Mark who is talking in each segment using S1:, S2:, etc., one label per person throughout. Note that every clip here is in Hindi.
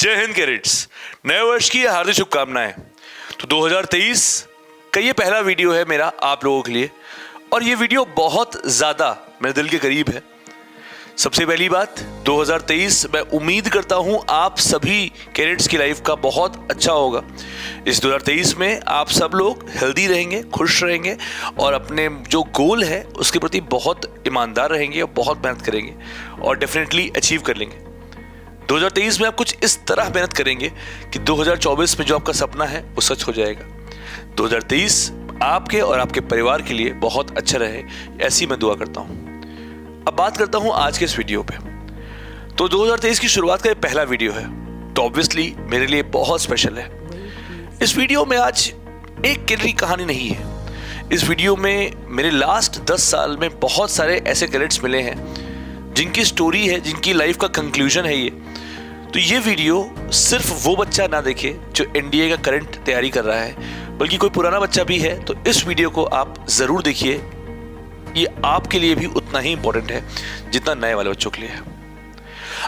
S1: जय हिंद कैडेट्स, नए वर्ष की हार्दिक शुभकामनाएं। तो 2023 का ये पहला वीडियो है मेरा आप लोगों के लिए, और ये वीडियो बहुत ज़्यादा मेरे दिल के करीब है। सबसे पहली बात, 2023 मैं उम्मीद करता हूँ आप सभी कैडेट्स की लाइफ का बहुत अच्छा होगा। इस 2023 में आप सब लोग हेल्दी रहेंगे, खुश रहेंगे और अपने जो गोल है उसके प्रति बहुत ईमानदार रहेंगे और बहुत मेहनत करेंगे और डेफिनेटली अचीव कर लेंगे। 2023 में आप कुछ इस तरह मेहनत करेंगे कि 2024 में जो आपका सपना है वो सच हो जाएगा। 2023 आपके और आपके परिवार के लिए बहुत अच्छा रहे, ऐसी मैं दुआ करता हूँ। अब बात करता हूँ आज के इस वीडियो पे। तो 2023 की शुरुआत का ये पहला वीडियो है, तो ऑब्वियसली मेरे लिए बहुत स्पेशल है। इस वीडियो में आज एक कैडेट कहानी नहीं है। इस वीडियो में मेरे लास्ट 10 साल में बहुत सारे ऐसे कैडेट्स मिले हैं जिनकी स्टोरी है, जिनकी लाइफ का कंक्लूजन है ये। तो ये वीडियो सिर्फ वो बच्चा ना देखे जो एनडीए का करंट तैयारी कर रहा है, बल्कि कोई पुराना बच्चा भी है तो इस वीडियो को आप जरूर देखिए। ये आपके लिए भी उतना ही इंपॉर्टेंट है जितना नए वाले बच्चों के लिए है।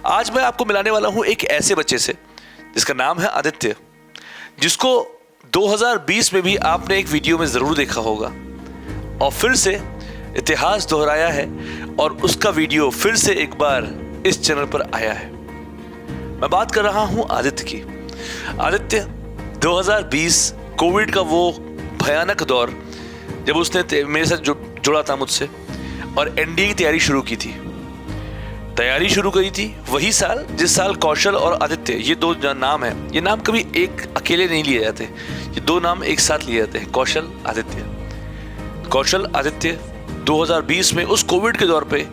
S1: आज मैं आपको मिलाने वाला हूं एक ऐसे बच्चे से जिसका नाम है आदित्य, जिसको 2020 में भी आपने एक वीडियो में जरूर देखा होगा और फिर से इतिहास दोहराया है और उसका वीडियो फिर से एक बार इस चैनल पर आया है। मैं बात कर रहा हूं आदित्य की। आदित्य 2020 कोविड का वो भयानक दौर जब उसने मेरे साथ जुड़ा था मुझसे और एनडीए की तैयारी शुरू की थी। तैयारी शुरू करी थी वही साल जिस साल कौशल और आदित्य, ये दो नाम है, ये नाम कभी एक अकेले नहीं लिए जाते, ये दो नाम एक साथ लिए जाते हैं, कौशल आदित्य। कौशल आदित्य 2020 में उस कोविड के दौर पे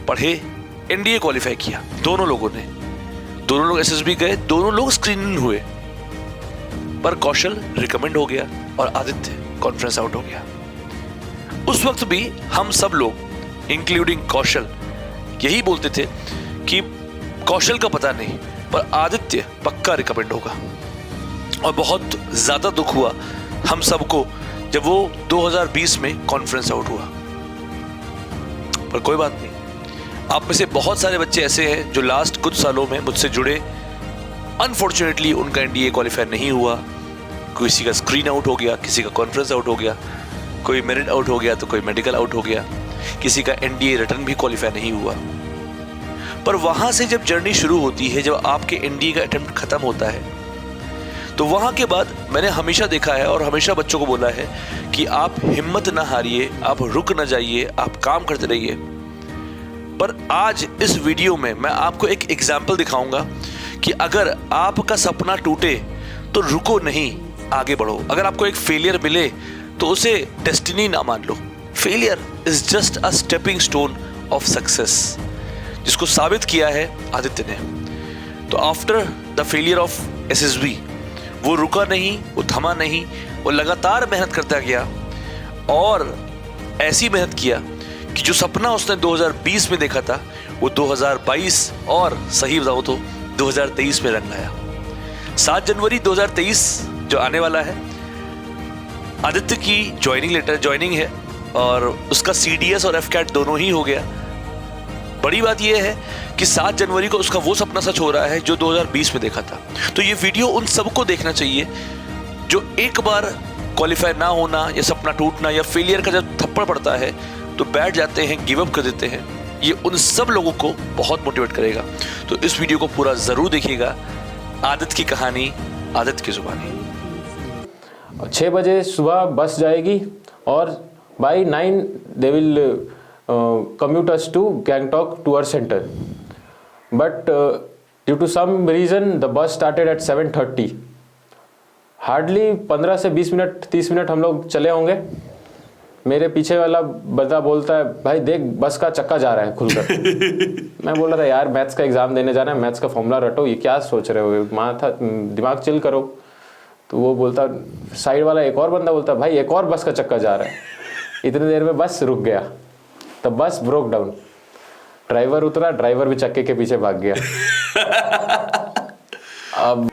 S1: पढ़े, एनडीए क्वालिफाई किया। दोनों लोग एसएसबी गए, दोनों लोग स्क्रीनिंग हुए, पर कौशल रिकमेंड हो गया और आदित्य कॉन्फ्रेंस आउट हो गया। उस वक्त भी हम सब लोग इंक्लूडिंग कौशल यही बोलते थे कि कौशल का पता नहीं पर आदित्य पक्का रिकमेंड होगा। और बहुत ज्यादा दुख हुआ हम सबको जब वो 2020 में कॉन्फ्रेंस आउट हुआ। पर कोई बात नहीं, आप में से बहुत सारे बच्चे ऐसे हैं जो लास्ट कुछ सालों में मुझसे जुड़े। अनफॉर्चुनेटली उनका एनडीए क्वालिफाई नहीं हुआ, किसी का स्क्रीन आउट हो गया, किसी का कॉन्फ्रेंस आउट हो गया, कोई मेरिट आउट हो गया तो कोई मेडिकल आउट हो गया, किसी का एनडीए रिटर्न भी क्वालिफाई नहीं हुआ। पर वहां से जब जर्नी शुरू होती है, जब आपके एनडीए का अटेम्प्ट खत्म होता है, तो वहां के बाद मैंने हमेशा देखा है और हमेशा बच्चों को बोला है कि आप हिम्मत ना हारिए, आप रुक ना जाइए, आप काम करते रहिए। पर आज इस वीडियो में मैं आपको एक एग्जाम्पल दिखाऊंगा कि अगर आपका सपना टूटे तो रुको नहीं, आगे बढ़ो। अगर आपको एक फेलियर मिले तो उसे डेस्टिनी ना मान लो। Failure is just a stepping stone of success, जिसको साबित किया है आदित्य ने। तो after the failure of SSB वो रुका नहीं, वो थमा नहीं, वो लगातार मेहनत करता गया और ऐसी मेहनत किया कि जो सपना उसने 2020 में देखा था वो 2022 और सही बताओ तो 2023 में रंग लाया। 7 जनवरी 2023 जो आने वाला है, आदित्य की ज्वाइनिंग है और उसका सीडीएस और एफकैट दोनों ही हो गया। बड़ी बात यह है कि 7 जनवरी को उसका वो सपना सच हो रहा है जो 2020 में देखा था। तो ये वीडियो उन सबको देखना चाहिए जो एक बार क्वालिफाई ना होना या सपना टूटना या फेलियर का जब थप्पड़ पड़ता है तो बैठ जाते हैं, गिव अप कर देते हैं। ये उन सब लोगों को बहुत मोटिवेट करेगा। तो इस वीडियो को पूरा जरूर देखिएगा। आदित्य की कहानी, आदित्य की जुबानी।
S2: 6 बजे सुबह बस जाएगी और by 9 they will commute us to Gangtok tour center, but due to some reason the bus started at 7:30. Hardly 15 से 20 मिनट 30 मिनट हम लोग चले होंगे। मेरे पीछे वाला बंदा बोलता है, भाई देख बस का चक्का जा रहा है खुलकर। मैं बोल रहा था यार मैथ्स का एग्जाम देने जाना है, मैथ्स का फॉर्मूला रटो, ये क्या सोच रहे हो, माथा दिमाग चिल करो। तो वो बोलता, साइड वाला एक और बंदा बोलता, भाई एक और बस का चक्का जा रहा है। इतनी देर में बस रुक गया, तब बस ब्रोक डाउन। ड्राइवर उतरा, ड्राइवर भी चक्के के पीछे भाग गया। अब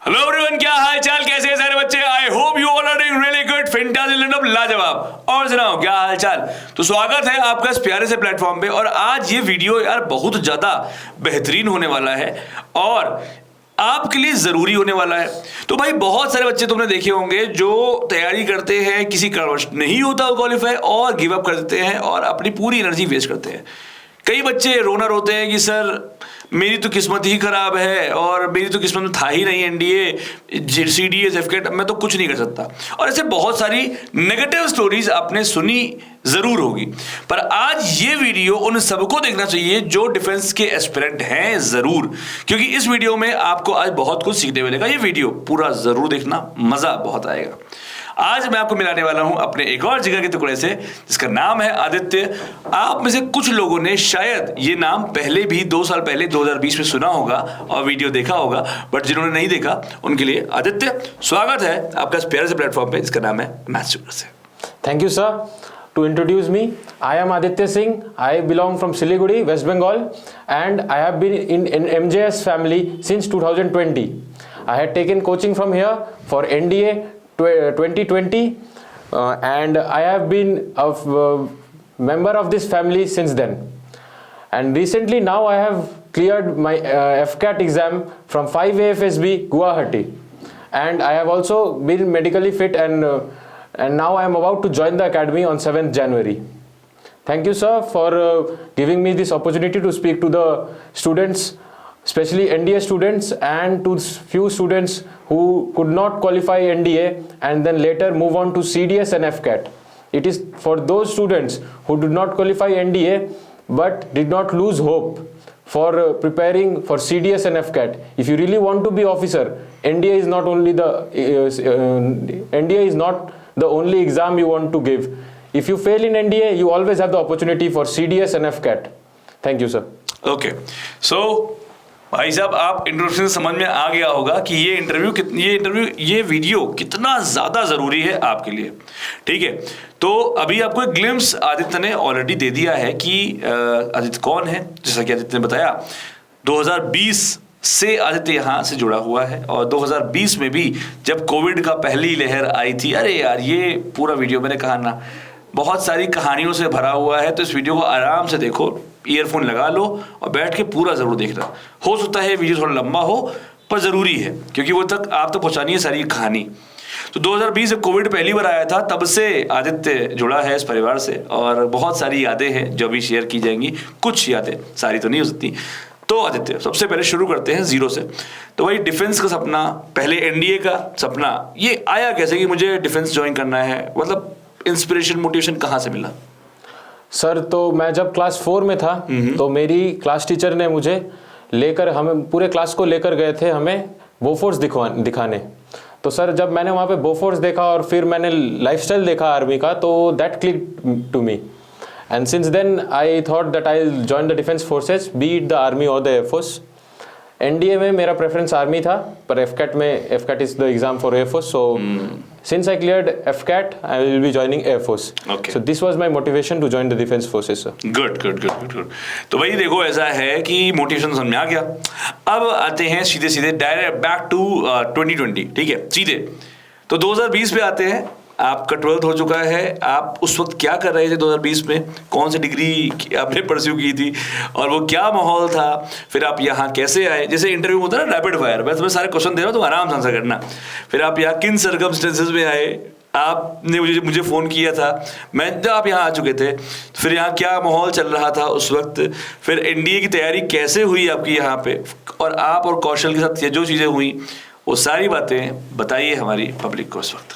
S1: हेलो एवरीवन, क्या हाल चाल, कैसे हैं सारे बच्चे? I hope you all are doing really good, fantastic लैंडअप लाजवाब। और सुनाओ क्या हाल चाल। तो स्वागत है आपका इस प्यारे से प्लेटफॉर्म पे। और आज ये वीडियो यार बहुत ज्यादा बेहतरीन होने वाला है और आपके लिए जरूरी होने वाला है। तो भाई बहुत सारे बच्चे तुमने देखे होंगे जो तैयारी करते हैं, किसी कारणवश नहीं होता क्वालिफाई और गिव अप कर देते हैं और अपनी पूरी एनर्जी वेस्ट करते हैं। कई बच्चे रोना रोते हैं कि सर मेरी तो किस्मत ही खराब है और मेरी तो किस्मत में था ही नहीं एनडीए, सीडीएस, एफकेट, मैं तो कुछ नहीं कर सकता। और ऐसे बहुत सारी नेगेटिव स्टोरीज आपने सुनी जरूर होगी। पर आज ये वीडियो उन सबको देखना चाहिए जो डिफेंस के एस्पिरेंट हैं जरूर, क्योंकि इस वीडियो में आपको आज बहुत कुछ सीखने मिलेगा। ये वीडियो पूरा जरूर देखना, मजा बहुत आएगा। आज मैं आपको मिलाने वाला हूं अपने एक और जिगर के टुकड़े से जिसका नाम है आदित्य। आप में से कुछ लोगों ने शायद ये नाम पहले भी 2 साल पहले 2020 में सुना होगा और वीडियो देखा होगा, बट जिन्होंने नहीं देखा उनके लिए आदित्य स्वागत है आपका इस प्यारे से प्लेटफॉर्म पे जिसका नाम है मैथ्स ट्यूटर से।
S2: Thank you, sir. To introduce me, I am Aditya Singh. I belong from Siliguri, West Bengal, and I have been in MJS family since 2020. I had taken coaching from here for NDA 2020, and I have been a member of this family since then. And recently now I have cleared my FCAT exam from 5 AFSB Guwahati, and I have also been medically fit and now I am about to join the academy on 7th January. Thank you, sir, for giving me this opportunity to speak to the students, especially NDA students, and to few students who could not qualify NDA and then later move on to CDS and FCAT. It is for those students who did not qualify NDA but did not lose hope for preparing for CDS and FCAT. If you really want to be officer, NDA is not only NDA is not the only exam you want to give. If you fail in NDA, you always have the opportunity for CDS and FCAT. Thank you, sir.
S1: Okay, so भाई साहब आप इंट्रोडक्शन से समझ में आ गया होगा कि ये वीडियो कितना ज्यादा जरूरी है आपके लिए। ठीक है, तो अभी आपको एक ग्लिम्स आदित्य ने ऑलरेडी दे दिया है कि आदित्य कौन है। जैसा कि आदित्य ने बताया 2020 से आदित्य यहाँ से जुड़ा हुआ है और 2020 में भी जब कोविड का पहली लहर आई थी, अरे यार ये पूरा वीडियो मैंने कहा ना बहुत सारी कहानियों से भरा हुआ है। तो इस वीडियो को आराम से देखो, ईयरफोन लगा लो और बैठ के पूरा जरूर देखना। हो सकता है वीडियो थोड़ा लंबा हो पर जरूरी है क्योंकि वो तक आप तक पहुंचानी है सारी कहानी। तो 2020 जब कोविड पहली बार आया था तब से आदित्य जुड़ा है इस परिवार से और बहुत सारी यादें हैं जो अभी शेयर की जाएंगी। कुछ यादें, सारी तो नहीं हो सकती। तो आदित्य सबसे पहले शुरू करते हैं जीरो से। तो भाई डिफेंस का सपना, पहले एनडीए का सपना, ये आया कैसे कि मुझे डिफेंस ज्वाइन करना है? मतलब इंस्पिरेशन, मोटिवेशन कहाँ से मिला?
S2: सर तो मैं जब क्लास 4 में था तो मेरी क्लास टीचर ने मुझे लेकर, हमें पूरे क्लास को लेकर गए थे हमें बोफोर्स दिखाने। तो सर जब मैंने वहाँ पे बोफोर्स देखा और फिर मैंने लाइफस्टाइल देखा आर्मी का, तो that click to me and since then I thought that I will join the defence forces, be it the army और द एयरफोर्स। एनडीए में मेरा प्रेफरेंस आर्मी था पर AFCAT is the exam for air force, so since I cleared FCAT, I will be joining Air Force.
S1: Okay.
S2: So this was my motivation to join the defense forces, sir.
S1: Good. तो भाई देखो ऐसा है कि मोटिवेशन समझ में आ गया। अब आते हैं सीधे डायरेक्ट बैक टू 2020। ठीक है, सीधे तो 2020 पे आते हैं। आपका 12th हो चुका है। आप उस वक्त क्या कर रहे थे 2020 में? कौन सी डिग्री आपने परस्यू की थी और वो क्या माहौल था? फिर आप यहाँ कैसे आए? जैसे इंटरव्यू होता है ना रैपिड फायर, मैं तुम्हें सारे क्वेश्चन दे रहा हूँ, तुम आराम से आंसर करना। फिर आप यहाँ किन सर्कमस्टेंसेस में आए? आपने मुझे फ़ोन किया था, मैं जब आप यहाँ आ चुके थे, फिर यहाँ क्या माहौल चल रहा था उस वक्त? फिर एनडीए की तैयारी कैसे हुई आपकी यहाँ पे? और आप और कौशल के साथ जो चीज़ें हुई वो सारी बातें बताइए हमारी पब्लिक को इस वक्त।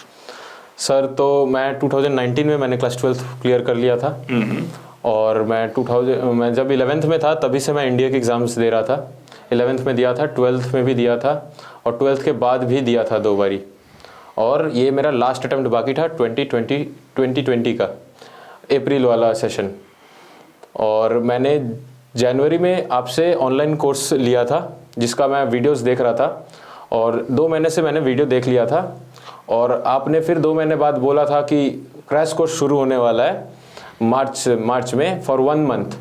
S2: सर तो मैं 2019 में मैंने क्लास 12 क्लियर कर लिया था और मैं जब 11th में था तभी से मैं इंडिया के एग्ज़ाम्स दे रहा था। 11th में दिया था, 12th में भी दिया था और 12th के बाद भी दिया था 2 बारी। और ये मेरा लास्ट अटेम्प्ट बाकी था 2020 का अप्रैल वाला सेशन। और मैंने जनवरी में आपसे ऑनलाइन कोर्स लिया था जिसका मैं वीडियोस देख रहा था और 2 महीने से मैंने वीडियो देख लिया था। और आपने फिर 2 महीने बाद बोला था कि क्रैश कोर्स शुरू होने वाला है मार्च में फॉर 1 मंथ।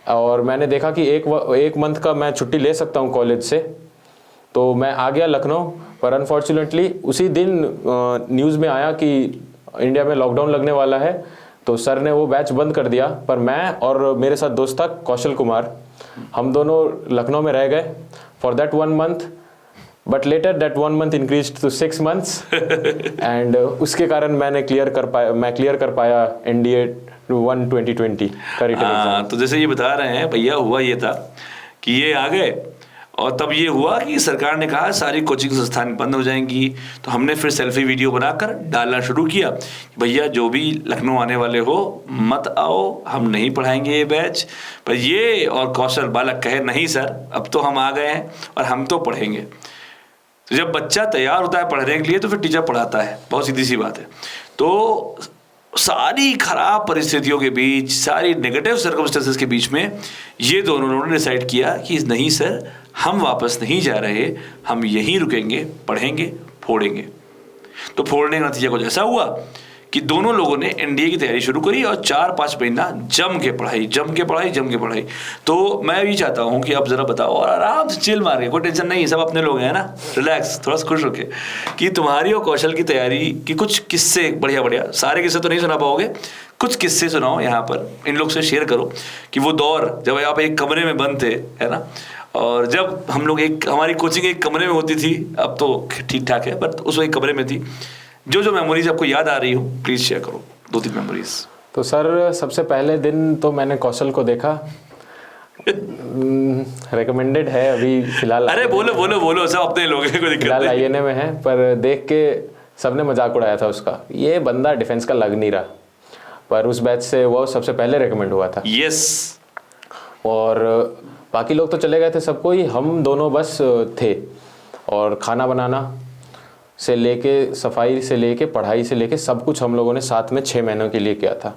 S2: और मैंने देखा कि एक मंथ का मैं छुट्टी ले सकता हूँ कॉलेज से, तो मैं आ गया लखनऊ। पर अनफॉर्चुनेटली उसी दिन न्यूज़ में आया कि इंडिया में लॉकडाउन लगने वाला है, तो सर ने वो बैच बंद कर दिया। पर मैं और मेरे साथ दोस्त था कौशल कुमार, हम दोनों लखनऊ में रह गए for that 1 month, but later that 1 month increase to 6 months and उसके कारण मैं क्लियर कर पाया NDA 2020 का रिटन एग्जाम।
S3: तो जैसे ये बता रहे हैं भैया, हुआ ये था कि ये आ गए और तब ये हुआ कि सरकार ने कहा सारी कोचिंग संस्थान बंद हो जाएंगी। तो हमने फिर सेल्फी वीडियो बनाकर डालना शुरू किया, भैया जो भी लखनऊ आने वाले हो मत आओ, हम नहीं पढ़ाएंगे ये बैच। पर ये और कौशल बालक कहे नहीं सर, अब तो हम आ गए हैं और हम तो पढ़ेंगे। तो जब बच्चा तैयार होता है पढ़ने के लिए तो फिर टीचर पढ़ाता है, बहुत सीधी सी बात है। तो सारी खराब परिस्थितियों के बीच, सारी नेगेटिव सर्कमस्टेंसेस के बीच में ये दोनों ने डिसाइड किया कि नहीं सर, हम वापस नहीं जा रहे, हम यहीं रुकेंगे, पढ़ेंगे, फोड़ेंगे। तो फोड़ने का नतीजा कुछ ऐसा हुआ कि दोनों लोगों ने NDA की तैयारी शुरू करी और 4-5 महीना जम के पढ़ाई। तो मैं भी चाहता हूँ कि आप जरा बताओ और आराम से चिल मार के, कोई टेंशन नहीं, सब अपने लोग हैं ना, रिलैक्स, थोड़ा सा खुश रखे, कि तुम्हारी और कौशल की तैयारी की कुछ किस्से, बढ़िया सारे किस्से तो नहीं सुना पाओगे, कुछ किस्से सुनाओ यहाँ पर, इन लोग से शेयर करो कि वो दौर जब आप एक कमरे में बंद थे, है ना, और जब हम लोग हमारी कोचिंग एक कमरे में होती थी, अब तो ठीक ठाक है, बट उस वक्त कमरे में थी। जो मेमोरीज आपको याद आ रही हो प्लीज शेयर करो, 2-3 मेमोरीज।
S2: तो सर सबसे पहले दिन तो मैंने कौशल को देखा, रिकमेंडेड है अभी फिलहाल।
S3: अरे बोलो सब अपने लोग हैं, कोई दिक्कत
S2: फिलहाल
S3: नहीं।
S2: INA में है, पर देख के सबने मजाक उड़ाया था उसका, ये बंदा डिफेंस का लग नहीं रहा, पर उस बैच से वो सबसे पहले रिकमेंड हुआ था।
S3: यस।
S2: और बाकी लोग तो चले गए थे, सबको ही, हम दोनों बस थे। और खाना बनाना से लेके, सफाई से लेके, पढ़ाई से लेके सब कुछ हम लोगों ने साथ में 6 महीनों के लिए किया था।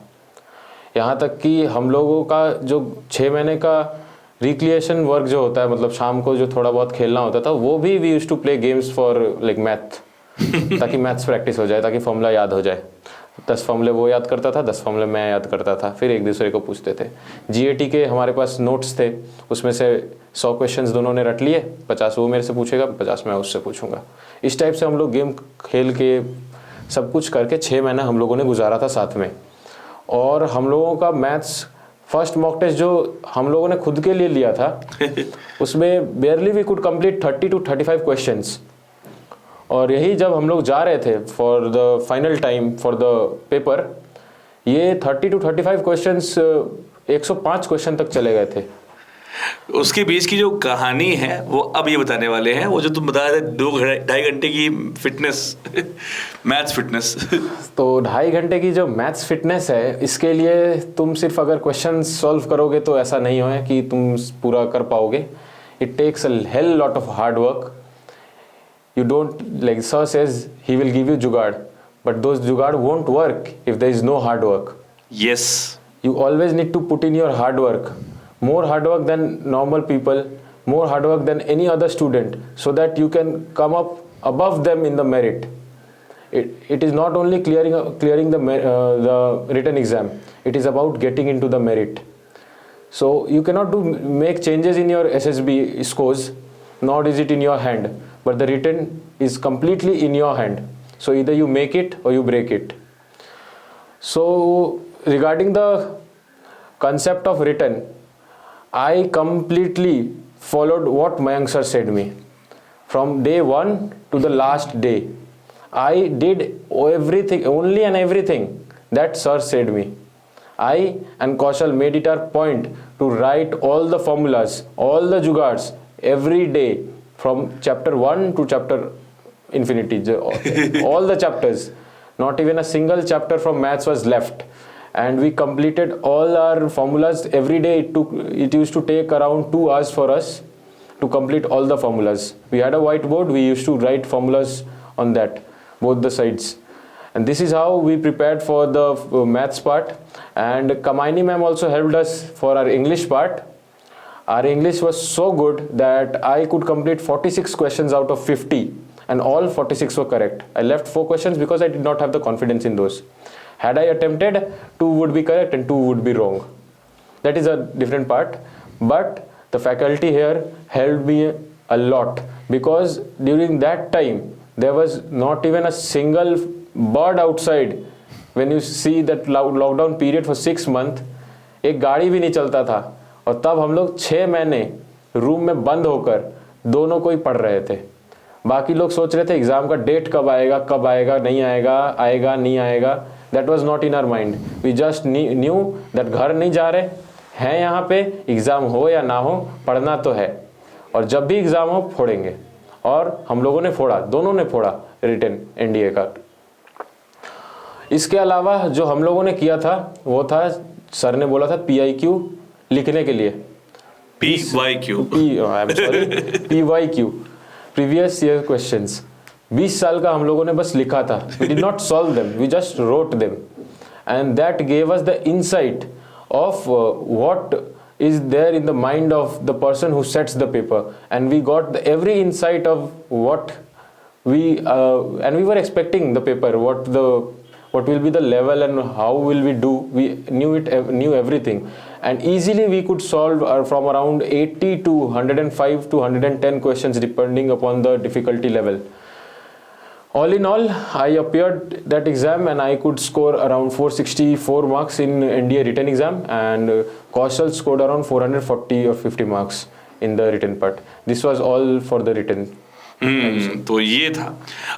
S2: यहाँ तक कि हम लोगों का जो 6 महीने का रिक्रिएशन वर्क जो होता है, मतलब शाम को जो थोड़ा बहुत खेलना होता था, वो भी we used to play games for like math, ताकि मैथ्स प्रैक्टिस हो जाए, ताकि फॉर्मूला याद हो जाए। 10 फॉर्मूले वो याद करता था, 10 फॉर्मूले मैं याद करता था, फिर एक दूसरे को पूछते थे। GAT के हमारे पास नोट्स थे, उसमें से 100 क्वेश्चंस दोनों ने रट लिए, 50 वो मेरे से पूछेगा, 50 मैं उससे पूछूंगा। इस टाइप से हम लोग गेम खेल के सब कुछ करके 6 महीना हम लोगों ने गुजारा था साथ में। और हम लोगों का मैथ्स फर्स्ट मॉक टेस्ट जो हम लोगों ने खुद के लिए लिया था उसमें barely we could complete 30 to 35 questions. और यही जब हम लोग जा रहे थे for the final time for the paper, ये 30 to 35 क्वेश्चंस 105 क्वेश्चन तक चले गए थे।
S3: उसके बीच की जो कहानी है वो अब ये बताने वाले हैं, वो जो तुम बता रहे थे 2-2.5 घंटे की फिटनेस मैथ्स फिटनेस। तो
S2: 2.5 घंटे की जो मैथ्स फिटनेस है, इसके लिए तुम सिर्फ अगर क्वेश्चन सॉल्व करोगे तो ऐसा नहीं हो कि तुम पूरा कर पाओगे। It takes a hell lot of hard work. You don't, like sir says, he will give you jugaad, but those jugaad won't work if there is no hard work.
S3: Yes.
S2: You always need to put in your hard work, more hard work than normal people, more hard work than any other student, so that you can come up above them in the merit. It is not only clearing the written exam. It is about getting into the merit. So you cannot make changes in your SSB scores, nor is it in your hand. But the written is completely in your hand. So either you make it or you break it. So regarding the concept of written, I completely followed what Mayank sir said me. From day 1 to the last day, I did everything, only and everything that sir said me. I and Kaushal made it our point to write all the formulas, all the jugaads every day. From chapter 1 to chapter infinity, all the chapters, not even a single chapter from maths was left, and we completed all our formulas every day. It used to take around 2 hours for us to complete all the formulas. We had a whiteboard, we used to write formulas on that, both the sides, and this is how we prepared for the maths part. And Kamaini ma'am also helped us for our English part. Our English was so good that I could complete 46 questions out of 50 and all 46 were correct. I left 4 questions because I did not have the confidence in those. Had I attempted, 2 would be correct and 2 would be wrong. That is a different part. But the faculty here helped me a lot, because during that time there was not even a single bird outside when you see that lockdown period for 6 month, एक गाड़ी भी नहीं चलता था, और तब हम लोग 6 महीने रूम में बंद होकर दोनों को ही पढ़ रहे थे। बाकी लोग सोच रहे थे एग्जाम का डेट कब आएगा, नहीं आएगा, आएगा नहीं आएगा। That was not in our mind, we just knew that घर नहीं जा रहे हैं, यहाँ पे एग्जाम हो या ना हो पढ़ना तो है, और जब भी एग्जाम हो फोड़ेंगे। और हम लोगों ने फोड़ा, दोनों ने फोड़ा रिटन एनडीए का। इसके अलावा जो हम लोगों ने किया था वो था, सर ने बोला था PIQ लिखने के लिए,
S3: PYQ,
S2: PYQ, previous year questions. 20 साल का हम लोगों ने बस लिखा था, we did not solve them, we just wrote them, and that gave us the insight of what is there in the mind of the person who sets the paper, and we got every insight of what we and we were expecting the paper, what will be the level and how will we do. We knew everything, and easily we could solve from around 80 to 105 to 110 questions depending upon the difficulty level. All in all, I appeared that exam and I could score around 464 marks in NDA written exam, and Kaushal scored around 440 or 50 marks in the written part. This was all for the written.
S3: तो ये था।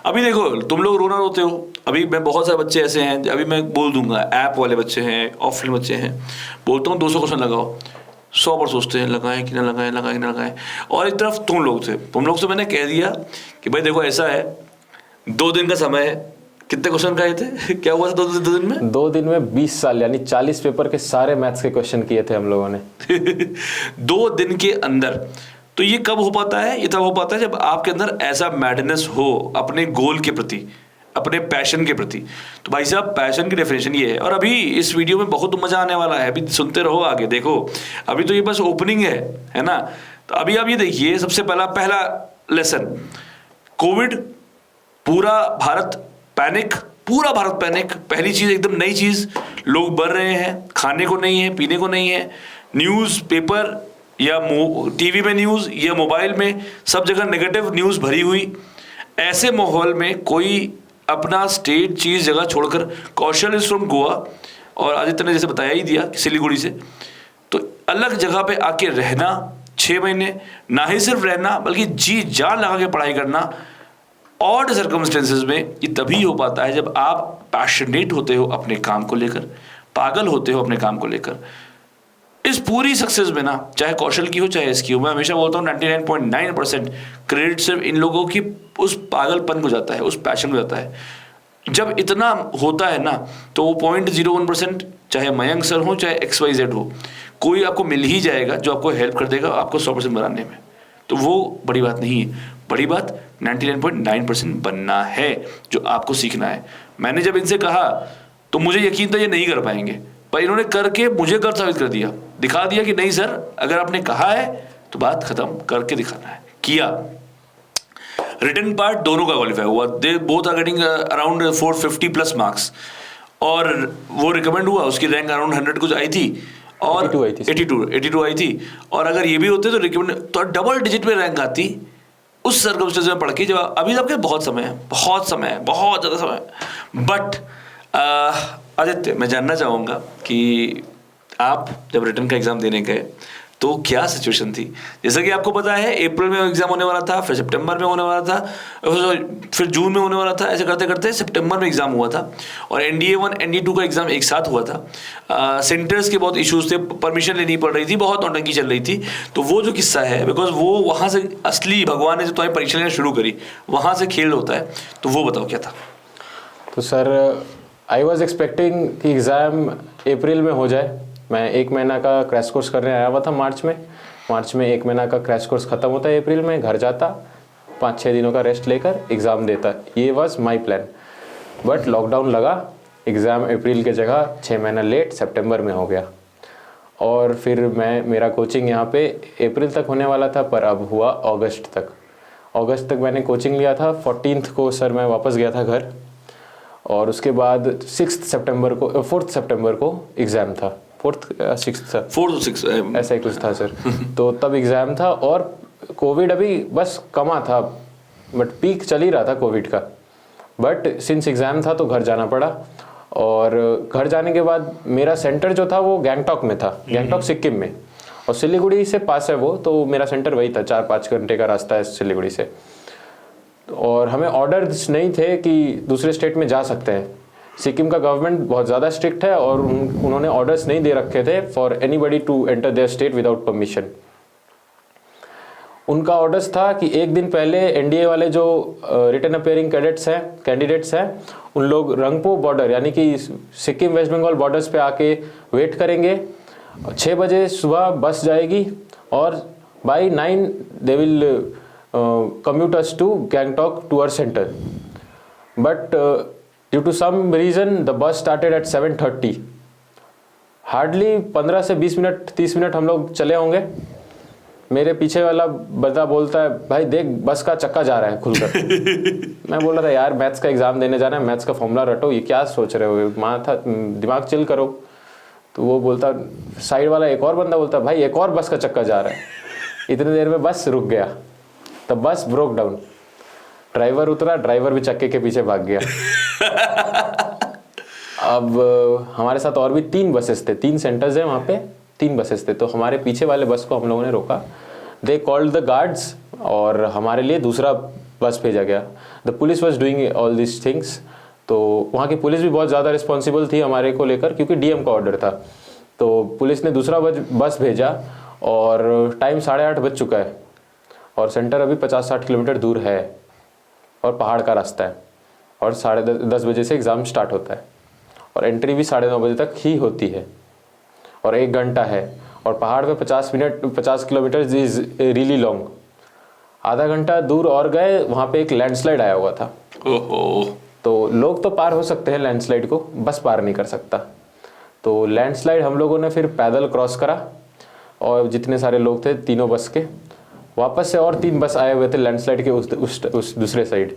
S3: अभी देखो तुम लोग रोना रोते हो, अभी मैं बहुत सारे बच्चे ऐसे हैं, अभी मैं बोल दूंगा ऐप वाले बच्चे हैं, ऑफलाइन बच्चे हैं, बोलता हूँ 200 क्वेश्चन लगाओ, 100 बार सोचते हैं लगाएं कि ना लगाएं। और एक तरफ तुम लोग से मैंने कह दिया कि भाई देखो ऐसा है, 2 दिन का समय है। कितने क्वेश्चन खाए थे? क्या हुआ था 2 दिन में?
S2: 2 दिन में 20 साल यानी 40 पेपर के सारे मैथ्स के क्वेश्चन किए थे हम लोगों ने
S3: 2 दिन के अंदर। तो ये कब हो पाता है? ये तब हो पाता है जब आपके अंदर ऐसा मैडनेस हो अपने गोल के प्रति, अपने पैशन के प्रति। तो भाई साहब पैशन की डेफिनेशन ये है। और अभी इस वीडियो में बहुत मजा आने वाला है, अभी सुनते रहो आगे। देखो अभी तो ये बस ओपनिंग है ना। तो अभी आप ये देखिए, सबसे पहला लेसन, कोविड, पूरा भारत पैनिक, पहली चीज एकदम नई चीज, लोग बढ़ रहे हैं, खाने को नहीं है, पीने को नहीं है, न्यूज पेपर या टीवी में न्यूज या मोबाइल में सब जगह नेगेटिव न्यूज भरी हुई। ऐसे माहौल में कोई अपना स्टेट चीज जगह छोड़कर, कौशल इज फ्रॉम गोवा और आदित्य ने जैसे बताया ही दिया सिलीगुड़ी से, तो अलग जगह पे आके रहना 6 महीने, ना ही सिर्फ रहना बल्कि जी जान लगा के पढ़ाई करना ऑड सर्कमस्टेंसेस में, ये तभी हो पाता है जब आप पैशनेट होते हो अपने काम को लेकर, पागल होते हो अपने काम को लेकर। इस पूरी सक्सेस में ना, चाहे कौशल की हो चाहे इसकी हो, मैं हमेशा बोलता हूँ 99.9% क्रेडिट सिर्फ इन लोगों की उस पागलपन को जाता है, उस पैशन को जाता है। जब इतना होता है ना तो वो 0.01%, चाहे मयंक सर हो चाहे XYZ हो, कोई आपको मिल ही जाएगा जो आपको हेल्प कर देगा आपको 100% बनाने में। तो वो बड़ी बात नहीं है, बड़ी बात 99.9% बनना है जो आपको सीखना है। मैंने जब इनसे कहा तो मुझे यकीन था ये नहीं कर पाएंगे, पर इन्होंने करके मुझे गलत साबित कर दिया, दिखा दिया कि नहीं सर, अगर आपने कहा है तो बात खत्म, करके दिखाना है। किया। रिटन पार्ट दोनों का क्वालिफाई हुआ, they both are getting around 450 plus marks, और वो रिकमेंड हुआ, उसकी रैंक अराउंड 100 कुछ आई थी, और 82 आई थी। और अगर ये भी होते तो रिकमेंड तो डबल डिजिट में रैंक आती उस सर्कमस्टेंस में पढ़ के। जब अभी आपके बहुत ज़्यादा समय। बट आदित्य, मैं जानना चाहूँगा कि आप जब रिटन का एग्ज़ाम देने गए तो क्या सिचुएशन थी? जैसा कि आपको पता है अप्रैल में एग्ज़ाम होने वाला था, फिर सितंबर में होने वाला था, फिर जून में होने वाला था, ऐसे करते करते सितंबर में एग्ज़ाम हुआ था। और NDA 1 NDA 2 का एग्ज़ाम एक साथ हुआ था। सेंटर्स के बहुत इश्यूज थे, परमिशन लेनी पड़ रही थी, बहुत नौटंकी चल रही थी। तो वो जो किस्सा है, बिकॉज वो वहाँ से असली भगवान ने जो तुम्हें परीक्षा लेना शुरू करी, वहाँ से खेल होता है। तो वो बताओ क्या था?
S2: तो सर आई वॉज एक्सपेक्टिंग कि एग्ज़ाम अप्रैल में हो जाए। मैं 1 महीना का क्रैश कोर्स करने आया हुआ था मार्च में 1 महीना का क्रैश कोर्स ख़त्म होता है अप्रैल में, घर जाता, 5-6 दिनों का रेस्ट लेकर एग्ज़ाम देता। ये was my plan. But lockdown लगा, एग्ज़ाम अप्रैल के जगह 6 महीना लेट सितंबर में हो गया। और फिर मेरा कोचिंग यहाँ पे अप्रैल तक होने वाला था, पर अब हुआ अगस्त तक मैंने कोचिंग लिया था। 14th को सर मैं वापस गया था घर, और उसके बाद 4th सितंबर को एग्ज़ाम था। 4th 6 ऐसा ही कुछ था सर। तो तब एग्ज़ाम था, और कोविड अभी बस कमा था, बट पीक चल ही रहा था कोविड का। बट सिंस एग्ज़ाम था तो घर जाना पड़ा, और घर जाने के बाद मेरा सेंटर जो था वो गैंगटॉक में था, गैंगटॉक सिक्किम में, और सिलीगुड़ी से पास है वो, तो मेरा सेंटर वही था, 4-5 घंटे का रास्ता है सिलीगुड़ी से। और हमें ऑर्डर्स नहीं थे कि दूसरे स्टेट में जा सकते हैं। सिक्किम का गवर्नमेंट बहुत ज़्यादा स्ट्रिक्ट है और उन्होंने ऑर्डर्स नहीं दे रखे थे for anybody to enter their state without permission. उनका ऑर्डर्स था कि एक दिन पहले एनडीए वाले जो रिटर्न अपेयरिंग कैंडिडेट्स हैं उन लोग रंगपो बॉर्डर यानी कि सिक्किम वेस्ट बंगाल बॉर्डर्स पे आके वेट करेंगे। 6 बजे सुबह बस जाएगी और by 9 they will commute us to Gangtok tour center, but due to some reason the bus started at 7:30. Hardly 15 से 20 मिनट 30 मिनट हम लोग चले होंगे। मेरे पीछे वाला बंदा बोलता है भाई देख बस का चक्का जा रहा है खुलकर। मैं बोल रहा था यार मैथ्स का एग्जाम देने जाना है, मैथ्स का फॉर्मूला रटो, ये क्या सोच रहे हो, माथा दिमाग चिल करो। तो वो बोलता, साइड वाला एक और बंदा बोलता भाई एक और बस का चक्का जा रहा है। इतनी देर में बस रुक गया, तब बस ब्रोक डाउन, ड्राइवर उतरा, ड्राइवर भी चक्के के पीछे भाग गया। अब हमारे साथ और भी 3 बसेस थे, 3 सेंटर्स हैं वहाँ पे, 3 बसेस थे। तो हमारे पीछे वाले बस को हम लोगों ने रोका, दे कॉल्ड द गार्ड्स और हमारे लिए दूसरा बस भेजा गया। The police was doing all this things. तो वहाँ की पुलिस भी बहुत ज़्यादा रिस्पॉन्सिबल थी हमारे को लेकर, क्योंकि डीएम का ऑर्डर था। तो पुलिस ने दूसरा बस भेजा और टाइम 8:30 बज चुका है और सेंटर अभी 50-60 किलोमीटर दूर है और पहाड़ का रास्ता है और 10:30 बजे से एग्ज़ाम स्टार्ट होता है और एंट्री भी 9:30 बजे तक ही होती है और 1 घंटा है और पहाड़ पे 50 किलोमीटर इज़ रियली लॉन्ग। आधा घंटा दूर और गए, वहाँ पे एक लैंडस्लाइड आया हुआ था। तो लोग तो पार हो सकते हैं लैंडस्लाइड को, बस पार नहीं कर सकता। तो लैंडस्लाइड हम लोगों ने फिर पैदल क्रॉस करा और जितने सारे लोग थे तीनों बस के, वापस से और 3 बस आए हुए थे लैंडस्लाइड के उस दूसरे साइड।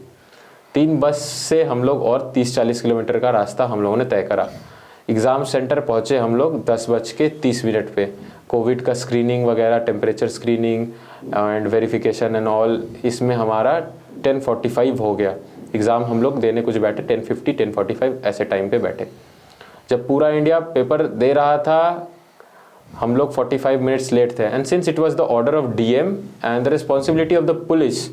S2: 3 बस से हम लोग और 30-40 किलोमीटर का रास्ता हम लोगों ने तय करा। एग्ज़ाम सेंटर पहुँचे हम लोग 10:30 पे। कोविड का स्क्रीनिंग वगैरह, temperature screening and verification and all, इसमें हमारा 10:45 हो गया। एग्ज़ाम हम लोग देने कुछ बैठे 10:50, 10:45 ऐसे टाइम पे बैठे। जब पूरा इंडिया पेपर दे रहा था हम लोग 45 मिनट्स लेट थे। And since it was the order of DM and the responsibility of the police,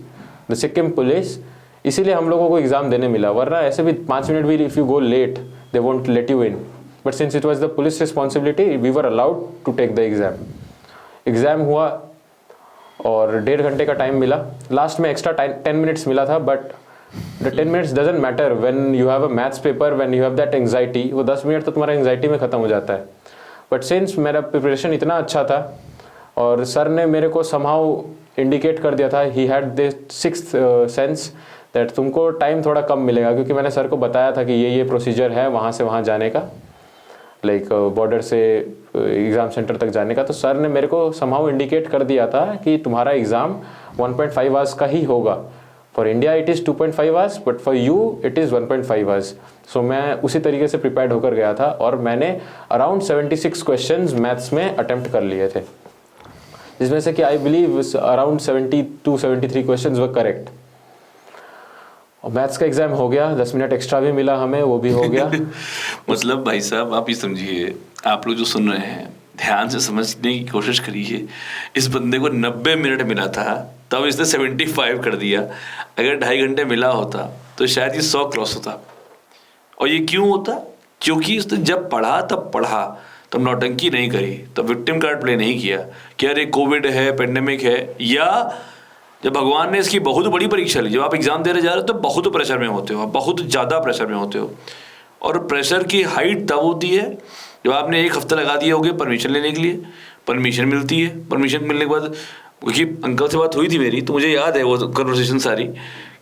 S2: the Sikkim police, इसीलिए हम लोगों को एग्ज़ाम देने मिला। वरना ऐसे भी 5 मिनट भी if you go late they won't let you in, but since it was the police responsibility we were allowed to take the exam. Exam हुआ और 1.5 घंटे का टाइम मिला। लास्ट में एक्स्ट्रा 10 मिनट्स मिला था, but the 10 minutes doesn't matter when you have a maths paper, when you have that anxiety. वो 10 मिनट तो तुम्हारा एंग्जाइटी में ख़त्म हो जाता है। बट सिंस मेरा प्रिपरेशन इतना अच्छा था और सर ने मेरे को समहाउ इंडिकेट कर दिया था, he had the 6th sense that तुमको टाइम थोड़ा कम मिलेगा, क्योंकि मैंने सर को बताया था कि ये प्रोसीजर है वहाँ से वहाँ जाने का, लाइक बॉर्डर से एग्ज़ाम सेंटर तक जाने का। तो सर ने मेरे को समहाउ इंडिकेट कर दिया था कि तुम्हारा एग्ज़ाम 1.5 आवर्स का ही होगा। For India it is 2.5 hours, but for you it is 1.5 hours. So मैं उसी तरीके से प्रिपेयर्ड होकर गया था और मैंने अराउंड 76 क्वेश्चंस मैथ्स में अटेम्प्ट कर लिए थे, जिसमें से कि I believe around 72-73 questions were correct. और मैथ्स का एग्जाम हो गया, 10 मिनट एक्स्ट्रा भी मिला हमें, वो भी हो गया।
S3: मतलब भाई साहब आप ये समझिए, आप लोग जो सुन रहे हैं ध्यान से समझने की कोशिश करिए। इस बंदे को 90 मिनट मिला था, तब इसने 75 कर दिया। अगर 2.5 घंटे मिला होता तो शायद ये 100 क्रॉस होता। और ये क्यों होता? क्योंकि उसने जब पढ़ा तब पढ़ा, तब नौटंकी नहीं करी, तब विक्टिम कार्ड प्ले नहीं किया कि अरे कोविड है, पेंडेमिक है। या जब भगवान ने इसकी बहुत बड़ी परीक्षा ली, जब आप एग्जाम देने जा रहे हो तो बहुत प्रेशर में होते हो, बहुत ज़्यादा प्रेशर में होते हो। और प्रेशर की हाइट तब होती है जब आपने 1 हफ्ता लगा दिया होगा परमिशन लेने के लिए। परमिशन मिलती है, परमिशन मिलने के बाद, क्योंकि अंकल से बात हुई थी मेरी, तो मुझे याद है वो कन्वर्सेशन सारी,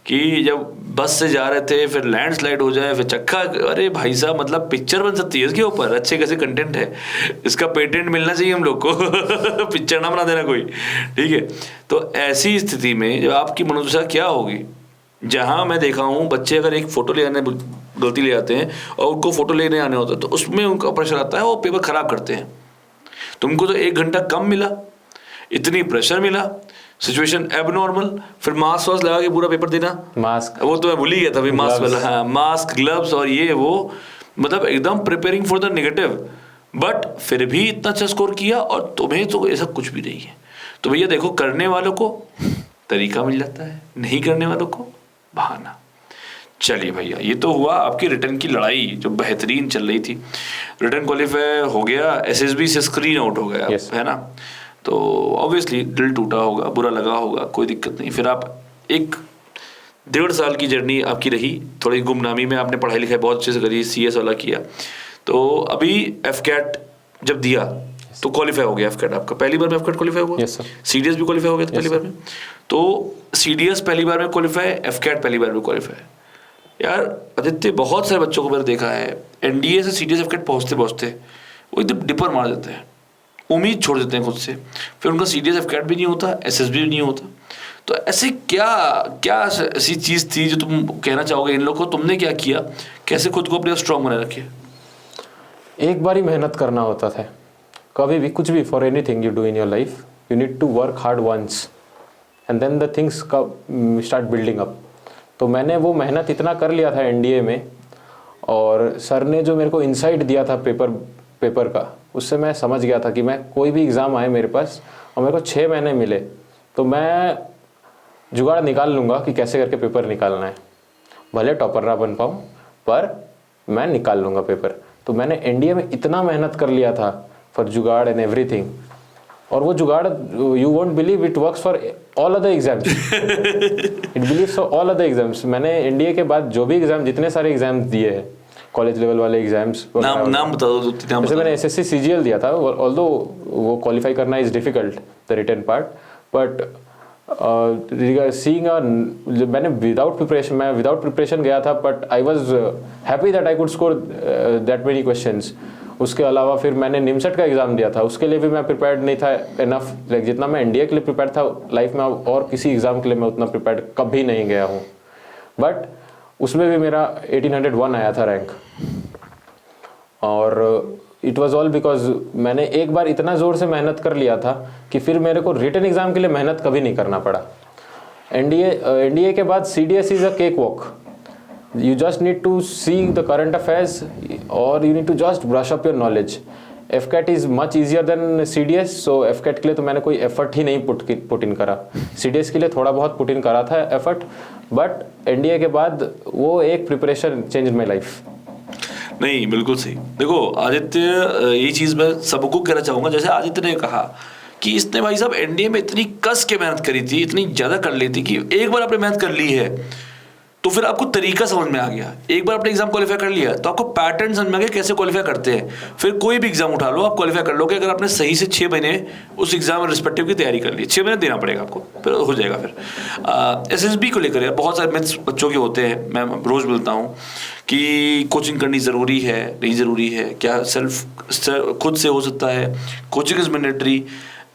S3: कि जब बस से जा रहे थे, फिर लैंडस्लाइड हो जाए, फिर चक्का, अरे भाई साहब मतलब पिक्चर बन सकती है इसके ऊपर, अच्छे कैसे कंटेंट है, इसका पेटेंट मिलना चाहिए हम लोग को। पिक्चर ना बना देना कोई, ठीक है। तो ऐसी स्थिति में जब आपकी मनोदशा क्या होगी, जहाँ मैं देखा हूँ बच्चे अगर एक फ़ोटो ले आने गलती ले आते हैं और उनको फ़ोटो लेने आने होता है तो उसमें उनका प्रेशर आता है, वो पेपर ख़राब करते हैं। तुमको तो 1 घंटा कम मिला, इतनी प्रेशर मिला, सिचुएशन एबनॉर्मल, फिर मास्क वास्क लगा के पूरा पेपर देना।
S2: मास्क,
S3: वो तो मैं भूल ही गया था भाई, मास्क वाला, हाँ, मास्क, ग्लव्स और ये वो, मतलब एकदम preparing for the negative, but फिर भी इतना अच्छा स्कोर किया और तुम्हें तो ऐसा कुछ भी नहीं है। तो भैया देखो, करने वालों को तरीका मिल जाता है, नहीं करने वालों को बहाना। चलिए भैया, ये तो हुआ आपकी रिटर्न की लड़ाई जो बेहतरीन चल रही थी। रिटर्न क्वालिफाई हो गया, एसएसबी से स्क्रीन आउट हो गया,
S2: Yes.
S3: है ना। तो ऑब्वियसली दिल टूटा होगा, बुरा लगा होगा, कोई दिक्कत नहीं। फिर आप 1.5 साल की जर्नी आपकी रही, थोड़ी गुमनामी में आपने पढ़ाई लिखाई बहुत अच्छे से करी, CS वाला किया। तो अभी एफकैट जब दिया तो क्वालिफाई हो गया एफकैट आपका, पहली बार में एफकैट क्वालिफाई हुआ।
S2: Yes, sir.
S3: सीडीएस भी क्वालिफाई हो गया था पहली बार में। तो सीडीएस पहली बार में क्वालिफाई, एफकैट पहली बार में क्वालिफाई। यार आदित्य, बहुत सारे बच्चों को मैंने देखा है एनडीए से सीडीएस एफकैट पहुंचते पहुंचते वो एकदम डिपर मार देते हैं, उम्मीद छोड़ देते हैं खुद से, फिर उनका सीडीएस एफकैट भी नहीं होता, एसएसबी भी नहीं होता। तो ऐसे क्या क्या ऐसी चीज़ थी जो तुम कहना चाहोगे इन लोगों को, तुमने क्या किया, कैसे खुद को अपने स्ट्रॉन्ग बनाए रखे?
S2: एक बार ही मेहनत करना होता था, कभी भी कुछ भी, for anything you do in your life you need to work hard once and then the things start building up. तो मैंने वो मेहनत इतना कर लिया था एनडीए में, और सर ने जो मेरे को इंसाइट दिया था पेपर का, उससे मैं समझ गया था कि मैं कोई भी एग्ज़ाम आए मेरे पास और मेरे को 6 महीने मिले तो मैं जुगाड़ निकाल लूँगा कि कैसे करके पेपर निकालना है। भले टॉपर ना बन पाऊँ पर मैं निकाल लूँगा पेपर। तो मैंने एनडीए में इतना मेहनत कर लिया था फॉर जुगाड़ एंड एवरीथिंग, और वो जुगाड़ you won't believe it works for all other exams, it beliefs for all other exams. मैंने एनडीए के बाद जो भी एग्जाम, जितने सारे एग्जाम्स दिए हैं कॉलेज लेवल वाले एग्जाम्स,
S3: नाम बता दो,
S2: जैसे मैंने एसएससी सीजीएल दिया था, ऑल्दो वो क्वालिफाई करना is difficult the written part, but seeing मैंने विदाउट प्रिपरेशन गया था, but I was happy that I could score that many questions. उसके अलावा फिर मैंने निमसेट का एग्ज़ाम दिया था, उसके लिए भी मैं प्रिपेयर्ड नहीं था इनफ, लाइक जितना मैं एनडीए के लिए प्रिपेयर था लाइफ में, और किसी एग्ज़ाम के लिए मैं उतना प्रिपेयर्ड कभी नहीं गया हूँ। बट उसमें भी मेरा 1801 आया था रैंक, और इट वाज ऑल बिकॉज मैंने एक बार इतना ज़ोर से मेहनत कर लिया था कि फिर मेरे को रिटन एग्ज़ाम के लिए मेहनत कभी नहीं करना पड़ा। एनडीए के बाद CDS is a cake walk, you just need to see the current affairs or you need to just brush up your knowledge. FCAT is much easier than CDS, so FCAT के लिए तो मैंने कोई एफर्ट ही नहीं पुट इन करा। CDS के लिए थोड़ा बहुत पुट इन करा था एफर्ट, बट एनडीए के बाद वो एक प्रिपरेशन चेंज माई लाइफ।
S3: नहीं, बिल्कुल सही। देखो आदित्य, ये चीज़ मैं सबको कहना चाहूँगा, जैसे आदित्य ने कहा कि इसने भाई साहब एनडीए में इतनी कस के मेहनत करी थी, इतनी ज़्यादा कर ली थी कि एक बार आपने मेहनत कर ली है तो फिर आपको तरीका समझ में आ गया। एक बार आपने एग्जाम क्वालिफाई कर लिया तो आपको पैटर्न समझ में आ गया कैसे क्वालिफाई करते हैं। फिर कोई भी एग्जाम उठा लो, आप क्वालिफाई कर लोगे अगर आपने सही से 6 महीने उस एग्जाम रिस्पेक्टिव की तैयारी कर ली। 6 महीने देना पड़ेगा आपको, फिर हो जाएगा। फिर एसएसबी को लेकर यार बहुत सारे मिथ्स बच्चों के होते हैं, मैं रोज़ मिलता हूँ कि कोचिंग करनी ज़रूरी है, नहीं ज़रूरी है, क्या सेल्फ खुद से हो सकता है, कोचिंग इज़ मैंडेटरी।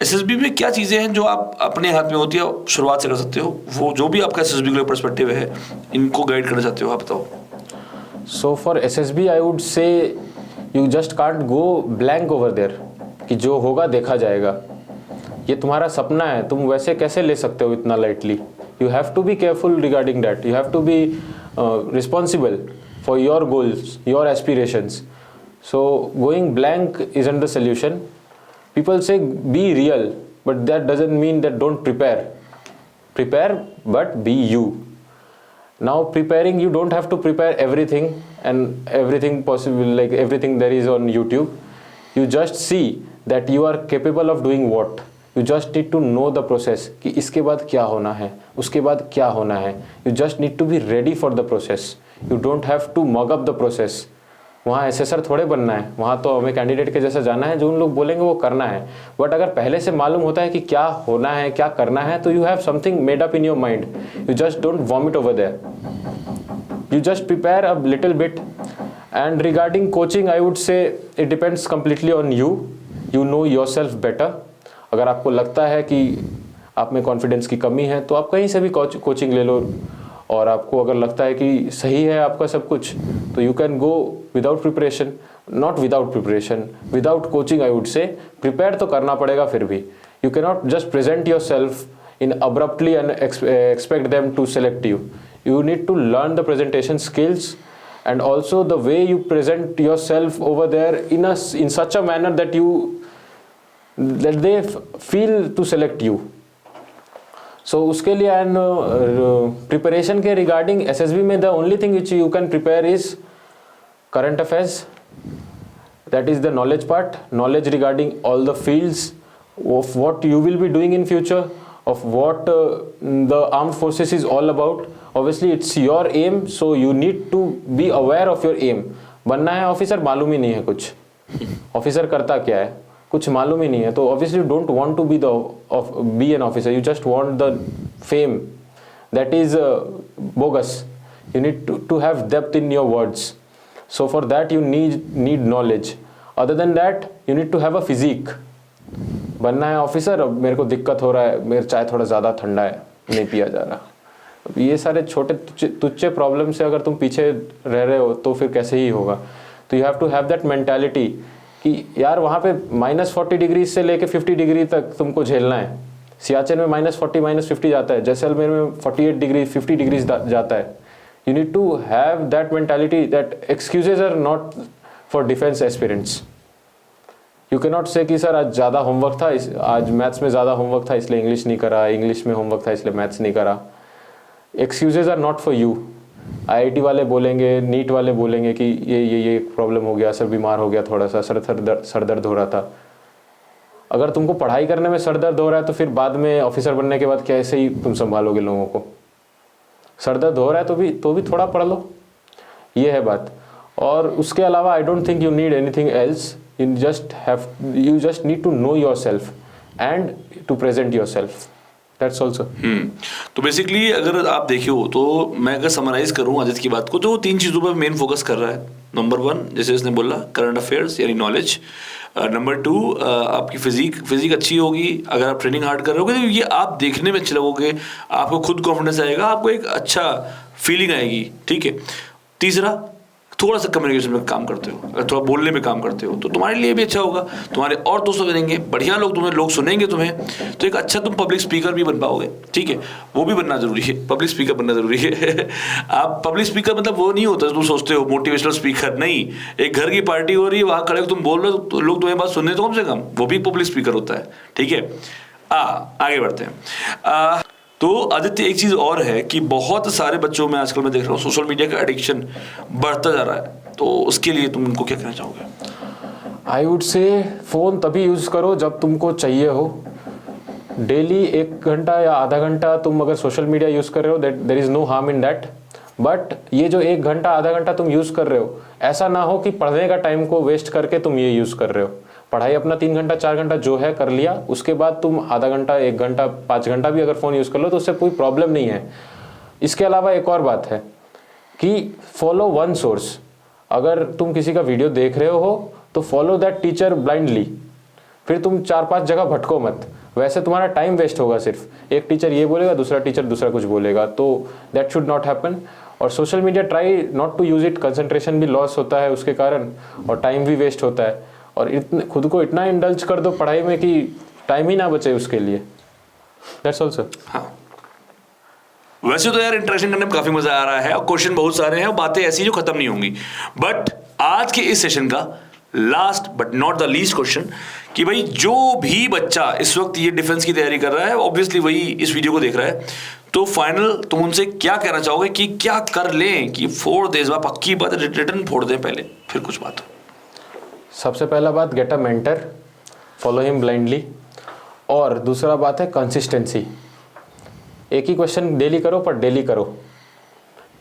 S3: एसएसबी में क्या चीज़ें हैं जो आप अपने हाथ में होती है, शुरुआत से कर सकते हो, वो जो भी आपका एसएसबी का पर्सपेक्टिव है इनको गाइड करना चाहते हो, आप बताओ।
S2: So for SSB I would say you just can't go blank over there, कि जो होगा देखा जाएगा। ये तुम्हारा सपना है, तुम वैसे कैसे ले सकते हो इतना lightly? You have to be careful regarding that, you have to be responsible for your goals, your aspirations. So going blank isn't the solution. People say be real, but that doesn't mean that don't prepare. Prepare, but be you. Now preparing, you don't have to prepare everything and everything possible, like everything there is on YouTube. You just see that you are capable of doing what. You just need to know the process, कि इसके बाद क्या होना है, उसके बाद क्या होना है. You just need to be ready for the process. You don't have to mug up the process. वहाँ एसेसर थोड़े बनना है, वहाँ तो हमें कैंडिडेट के जैसा जाना है, जो उन लोग बोलेंगे वो करना है। बट अगर पहले से मालूम होता है कि क्या होना है, क्या करना है, तो you have something made up in your mind, you just don't vomit over there, you just prepare a little bit. And regarding coaching I would say it depends completely on you, you know yourself better. अगर आपको लगता है कि आप में कॉन्फिडेंस की कमी है तो आप कहीं से भी कोचिंग ले लो, और आपको अगर लगता है कि सही है आपका सब कुछ तो you can go without preparation, not without preparation, without coaching I would say. Prepare तो करना पड़ेगा फिर भी, you can not just present yourself in abruptly and expect them to select you. You need to learn the presentation skills and also the way you present yourself over there in such a manner that they feel to select you. So उसके लिए and preparation के regarding SSB में the only thing which you can prepare is current affairs, that is the knowledge part, knowledge regarding all the fields of what you will be doing in future, of what the armed forces is all about. Obviously it's your aim, so you need to be aware of your aim. बनना है ऑफिसर, मालूम ही नहीं है कुछ, ऑफिसर करता क्या है कुछ मालूम ही नहीं है, तो obviously you don't want to be an officer, you just want the fame. That is bogus. You need to have depth in your words. So for that you need knowledge. Other than that you need to have a physique. बनना है ऑफिसर, अब मेरे को दिक्कत हो रहा है, मेरा चाय थोड़ा ज़्यादा ठंडा है, नहीं पिया जा रहा. ये सारे छोटे तुच्छे प्रॉब्लम से अगर तुम पीछे रह रहे हो तो फिर कैसे ही होगा. तो you have to have that mentality कि यार वहाँ पे -40 डिग्री से लेके 50 डिग्री तक तुमको झेलना है. सियाचिन में -40 -50 जाता है, जैसलमेर में 48 डिग्री 50 डिग्री जाता है. You need to have that mentality that excuses are not for defence aspirants. You can not say कि सर आज ज़्यादा होमवर्क था, आज मैथ्स में ज़्यादा होमवर्क था इसलिए इंग्लिश नहीं करा, इंग्लिश में होमवर्क था इसलिए मैथ्स नहीं करा. Excuses are not for you. IIT वाले बोलेंगे, नीट वाले बोलेंगे कि ये प्रॉब्लम हो गया, सर बीमार हो गया, थोड़ा सा सर दर्द हो रहा था. अगर तुमको पढ़ाई करने में सर दर्द हो रहा है तो फिर बाद में ऑफिसर बनने के बाद कैसे ही तुम संभालोगे लोगों को. सर दर्द हो रहा है तो भी थोड़ा पढ़ लो, ये है बात. और उसके अलावा I don't think you need anything else. You just need to know yourself and to present yourself. That's also.
S3: तो बेसिकली अगर आप देखे हो तो मैं अगर समराइज करूं आदित्य की बात को तो 3 चीज़ों पर मेन फोकस कर रहा है. नंबर 1 जैसे उसने बोला करंट अफेयर्स यानी नॉलेज. नंबर 2 आपकी फिजिक अच्छी होगी अगर आप ट्रेनिंग हार्ड कर रहे होगे तो ये आप देखने में अच्छे लगोगे, आपको खुद कॉन्फिडेंस आएगा, आपको एक अच्छा फीलिंग आएगी. ठीक है. तीसरा थोड़ा सा कम्युनिकेशन में काम करते हो, अगर थोड़ा बोलने में काम करते हो तो तुम्हारे लिए भी अच्छा होगा, तुम्हारे और दोस्त बनेंगे, बढ़िया लोग सुनेंगे तुम्हें, तो एक अच्छा तुम पब्लिक स्पीकर भी बन पाओगे. ठीक है. वो भी बनना जरूरी है, पब्लिक स्पीकर बनना जरूरी है. आप पब्लिक स्पीकर मतलब वो नहीं होता तुम सोचते हो मोटिवेशनल स्पीकर, नहीं. एक घर की पार्टी हो रही है, वहाँ खड़े तुम बोल रहे हो तो लोग तुम्हें बात सुन रहे तो कम से कम वो भी पब्लिक स्पीकर होता है. ठीक है. आगे बढ़ते हैं. तो आदित्य एक चीज़ और है कि बहुत सारे बच्चों में आजकल मैं देख रहा हूँ सोशल मीडिया का एडिक्शन बढ़ता जा रहा है, तो उसके लिए तुम उनको क्या कहना चाहोगे?
S2: आई वुड से फ़ोन तभी यूज़ करो जब तुमको चाहिए हो. डेली 1 घंटा या आधा घंटा तुम अगर सोशल मीडिया यूज़ कर रहे हो, there is no harm in that. But ये जो 1 घंटा आधा घंटा तुम यूज़ कर रहे हो, ऐसा ना हो कि पढ़ने का टाइम को वेस्ट करके तुम ये यूज़ कर रहे हो. पढ़ाई अपना 3 घंटा 4 घंटा जो है कर लिया, उसके बाद तुम आधा घंटा 1 घंटा 5 घंटा भी अगर फ़ोन यूज़ कर लो तो उससे कोई प्रॉब्लम नहीं है. इसके अलावा एक और बात है कि फॉलो वन सोर्स. अगर तुम किसी का वीडियो देख रहे हो तो फॉलो दैट टीचर ब्लाइंडली. फिर तुम 4-5 जगह भटको मत, वैसे तुम्हारा टाइम वेस्ट होगा. सिर्फ एक टीचर ये बोलेगा, दूसरा टीचर दूसरा कुछ बोलेगा, तो दैट शुड नॉट हैपन. और social media try not to use it. Concentration भी लॉस होता है उसके कारण और टाइम भी वेस्ट होता है. और खुद को इतना इंडल्ज कर दो पढ़ाई में कि टाइम ही ना बचे उसके लिए. That's all sir.
S3: हाँ, वैसे तो यार इंटरेक्शन करने में काफी मजा आ रहा है और क्वेश्चन बहुत सारे हैं और बातें ऐसी जो खत्म नहीं होंगी. बट आज के इस सेशन का last but not the least question कि भाई जो भी बच्चा इस वक्त ये डिफेंस की तैयारी कर रहा है, ऑब्वियसली वही इस वीडियो को देख रहा है, तो फाइनल तुम उनसे क्या कहना चाहोगे कि क्या कर लें कि फोड़ दे इस बार पक्की बात, रिटर्न फोड़ दें पहले फिर कुछ बात.
S2: सबसे पहला बात, get a mentor, follow him blindly. और दूसरा बात है कंसिस्टेंसी. एक ही क्वेश्चन डेली करो, पर डेली करो.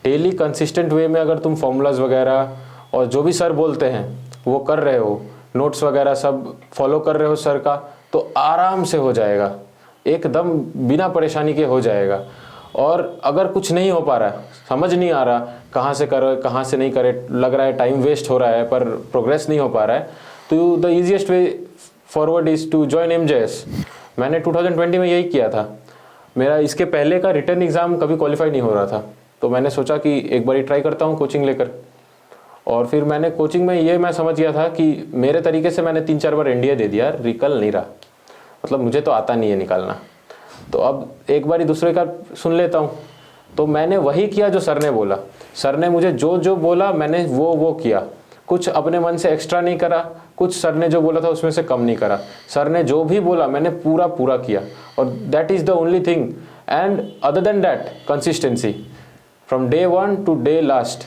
S2: डेली कंसिस्टेंट वे में अगर तुम फॉर्मूलाज वगैरह और जो भी सर बोलते हैं वो कर रहे हो, नोट्स वगैरह सब फॉलो कर रहे हो सर का, तो आराम से हो जाएगा, एकदम बिना परेशानी के हो जाएगा. और अगर कुछ नहीं हो पा रहा, समझ नहीं आ रहा कहाँ से करे कहाँ से नहीं करे, लग रहा है टाइम वेस्ट हो रहा है पर प्रोग्रेस नहीं हो पा रहा है, तो the easiest way forward is to join MJS. मैंने 2020 में यही किया था. मेरा इसके पहले का रिटर्न एग्ज़ाम कभी क्वालिफाई नहीं हो रहा था, तो मैंने सोचा कि एक बार ट्राई करता हूँ कोचिंग लेकर. और फिर मैंने कोचिंग में ये मैं समझ गया था कि मेरे तरीके से मैंने 3-4 बार NDA दे दिया, निकल नहीं रहा. मतलब मुझे तो आता नहीं है निकालना, तो अब एक बार ही दूसरे का सुन लेता हूँ. तो मैंने वही किया जो सर ने बोला. सर ने मुझे जो जो बोला मैंने वो किया, कुछ अपने मन से एक्स्ट्रा नहीं करा, कुछ सर ने जो बोला था उसमें से कम नहीं करा। सर ने जो भी बोला मैंने पूरा किया, और that is the only thing. And other than that, consistency from day 1 to day last.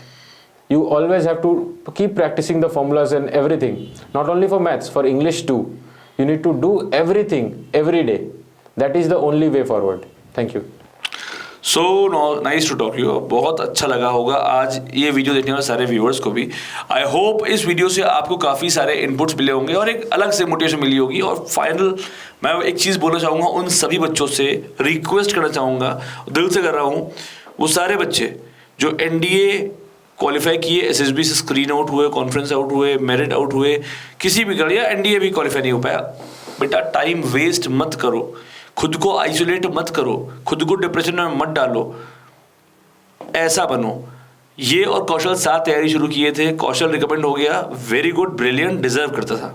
S2: You always have to keep practicing the formulas and everything, not only for maths, for English too. You need to do everything every day. That is the only way forward. Thank you.
S3: So nice to talk you. बहुत अच्छा लगा होगा आज ये वीडियो देखने वाले सारे व्यूअर्स को भी। आई होप इस वीडियो से आपको काफ़ी सारे इनपुट्स मिले होंगे और एक अलग से मोटिवेशन मिली होगी। और फाइनल मैं एक चीज़ बोलना चाहूँगा, उन सभी बच्चों से रिक्वेस्ट करना चाहूँगा, दिल से कर रहा हूँ, वो सारे बच्चे जो NDA क्वालिफाई किए, SSB से स्क्रीन आउट हुए, कॉन्फ्रेंस आउट हुए, मेरिट आउट हुए, किसी भी कारण या NDA भी क्वालिफाई नहीं हो पाया, बेटा टाइम वेस्ट मत करो, खुद को आइसोलेट मत करो, खुद को डिप्रेशन में मत डालो, ऐसा बनो। ये और कौशल साथ तैयारी शुरू किए थे, कौशल रिकमेंड हो गया, वेरी गुड, ब्रिलियंट, डिजर्व करता था,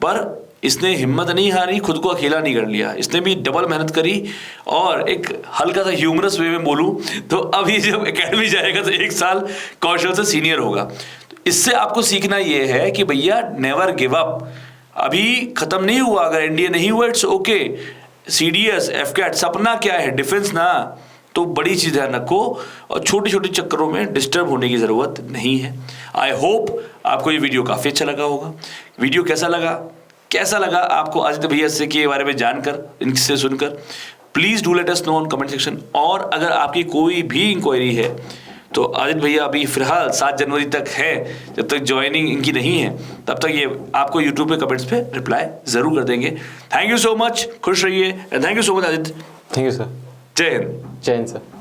S3: पर इसने हिम्मत नहीं हारी, खुद को अकेला नहीं कर लिया, इसने भी डबल मेहनत करी। और एक हल्का सा ह्यूमरस वे में बोलूं तो अभी जब एकेडमी जाएगा तो 1 साल कौशल से सीनियर होगा। तो इससे आपको सीखना ये है कि भैया नेवर गिव अप, अभी खत्म नहीं हुआ। अगर NDA नहीं हुआ इट्स ओके, CDS, FCAT सपना क्या है, डिफेंस ना, तो बड़ी चीज़ ध्यान रखो और छोटे छोटे चक्करों में डिस्टर्ब होने की ज़रूरत नहीं है। आई होप आपको ये वीडियो काफ़ी अच्छा लगा होगा। वीडियो कैसा लगा आपको आदित्य भैया से के बारे में जानकर, इनसे सुनकर, please do let us know on comment section. और अगर आपकी कोई भी इंक्वायरी है तो आदित्य भैया अभी फिलहाल 7 जनवरी तक है, जब तक ज्वाइनिंग इनकी नहीं है तब तक ये आपको यूट्यूब पे कमेंट्स पे रिप्लाई ज़रूर कर देंगे। थैंक यू सो मच, खुश रहिए, and thank you so much Aditya.
S2: Thank you sir.
S3: जय हिंद।
S2: जय हिंद सर।